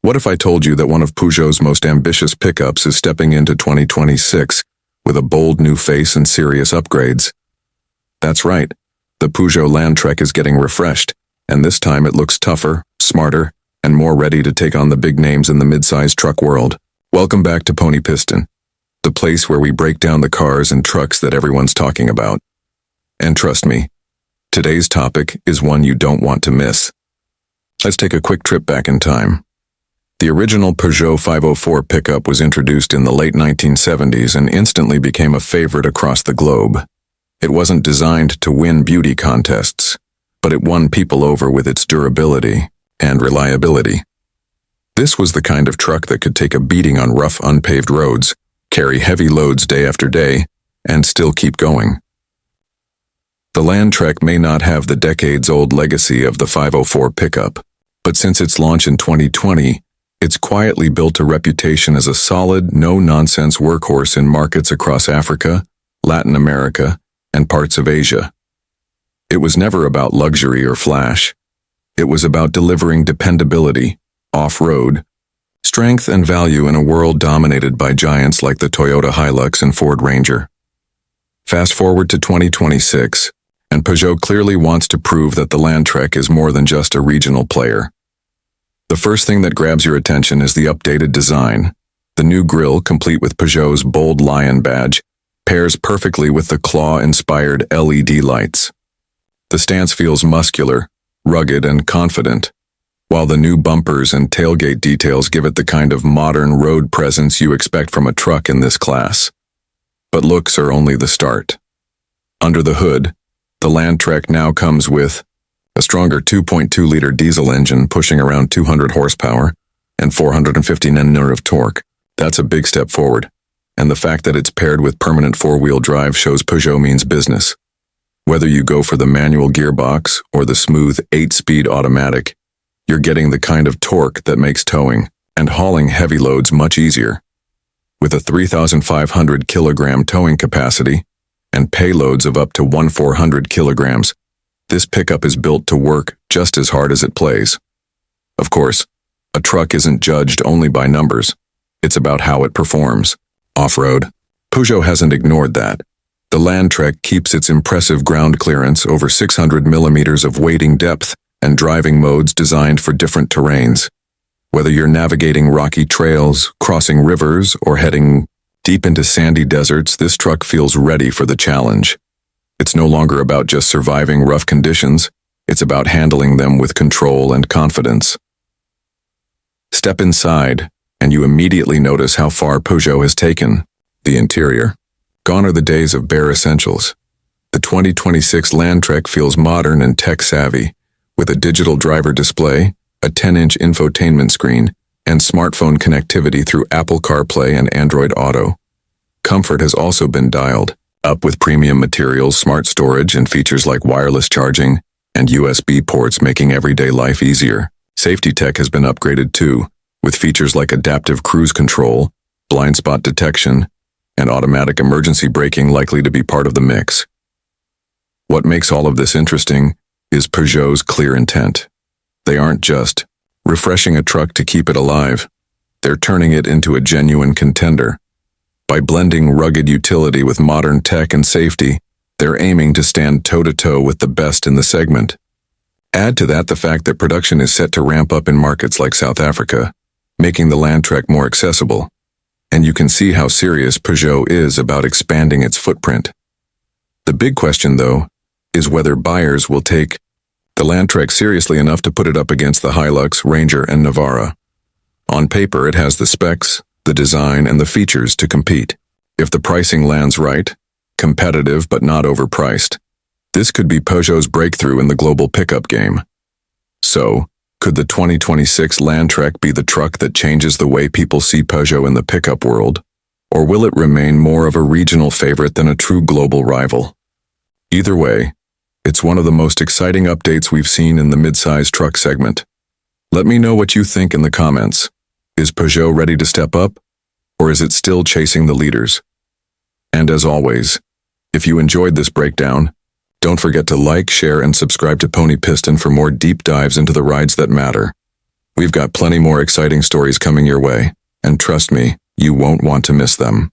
What if I told you that one of Peugeot's most ambitious pickups is stepping into 2026 with a bold new face and serious upgrades? That's right, the Peugeot Landtrek is getting refreshed, and this time it looks tougher, smarter, and more ready to take on the big names in the mid-size truck world. Welcome back to Pony Piston, the place where we break down the cars and trucks that everyone's talking about. And trust me, today's topic is one you don't want to miss. Let's take a quick trip back in time. The original Peugeot 504 pickup was introduced in the late 1970s and instantly became a favorite across the globe. It wasn't designed to win beauty contests, but it won people over with its durability and reliability. This was the kind of truck that could take a beating on rough, unpaved roads, carry heavy loads day after day, and still keep going. The Landtrek may not have the decades-old legacy of the 504 pickup, but since its launch in 2020, it's quietly built a reputation as a solid, no-nonsense workhorse in markets across Africa, Latin America, and parts of Asia. It was never about luxury or flash. It was about delivering dependability, off-road, strength and value in a world dominated by giants like the Toyota Hilux and Ford Ranger. Fast forward to 2026, and Peugeot clearly wants to prove that the Landtrek is more than just a regional player. The first thing that grabs your attention is the updated design. The new grille, complete with Peugeot's bold lion badge, pairs perfectly with the claw-inspired LED lights. The stance feels muscular, rugged, and confident, while the new bumpers and tailgate details give it the kind of modern road presence you expect from a truck in this class. But looks are only the start. Under the hood, the Landtrek now comes with a stronger 2.2-liter diesel engine pushing around 200 horsepower and 450 Nm of torque. That's a big step forward, and the fact that it's paired with permanent four-wheel drive shows Peugeot means business. Whether you go for the manual gearbox or the smooth 8-speed automatic, you're getting the kind of torque that makes towing and hauling heavy loads much easier. With a 3,500 kilogram towing capacity and payloads of up to 1,400 kilograms, this pickup is built to work just as hard as it plays. Of course, a truck isn't judged only by numbers. It's about how it performs. Off-road, Peugeot hasn't ignored that. The Landtrek keeps its impressive ground clearance, over 600 millimeters of wading depth, and driving modes designed for different terrains. Whether you're navigating rocky trails, crossing rivers, or heading deep into sandy deserts, this truck feels ready for the challenge. It's no longer about just surviving rough conditions, it's about handling them with control and confidence. Step inside, and you immediately notice how far Peugeot has taken the interior. Gone are the days of bare essentials. The 2026 Landtrek feels modern and tech-savvy, with a digital driver display, a 10-inch infotainment screen, and smartphone connectivity through Apple CarPlay and Android Auto. Comfort has also been dialed up with premium materials, smart storage, and features like wireless charging and USB ports, making everyday life easier. Safety tech has been upgraded too, with features like adaptive cruise control, blind spot detection, and automatic emergency braking likely to be part of the mix. What makes all of this interesting is Peugeot's clear intent. They aren't just refreshing a truck to keep it alive, they're turning it into a genuine contender. By blending rugged utility with modern tech and safety, they're aiming to stand toe-to-toe with the best in the segment. Add to that the fact that production is set to ramp up in markets like South Africa, making the Landtrek more accessible, and you can see how serious Peugeot is about expanding its footprint. The big question, though, is whether buyers will take the Landtrek seriously enough to put it up against the Hilux, Ranger, and Navara. On paper, it has the specs, the design, and the features to compete. If the pricing lands right, competitive but not overpriced, this could be Peugeot's breakthrough in the global pickup game. So, could the 2026 Landtrek be the truck that changes the way people see Peugeot in the pickup world? Or will it remain more of a regional favorite than a true global rival? Either way, it's one of the most exciting updates we've seen in the mid-size truck segment. Let me know what you think in the comments. Is Peugeot ready to step up, or is it still chasing the leaders? And as always, if you enjoyed this breakdown, don't forget to like, share, and subscribe to Pony Piston for more deep dives into the rides that matter. We've got plenty more exciting stories coming your way, and trust me, you won't want to miss them.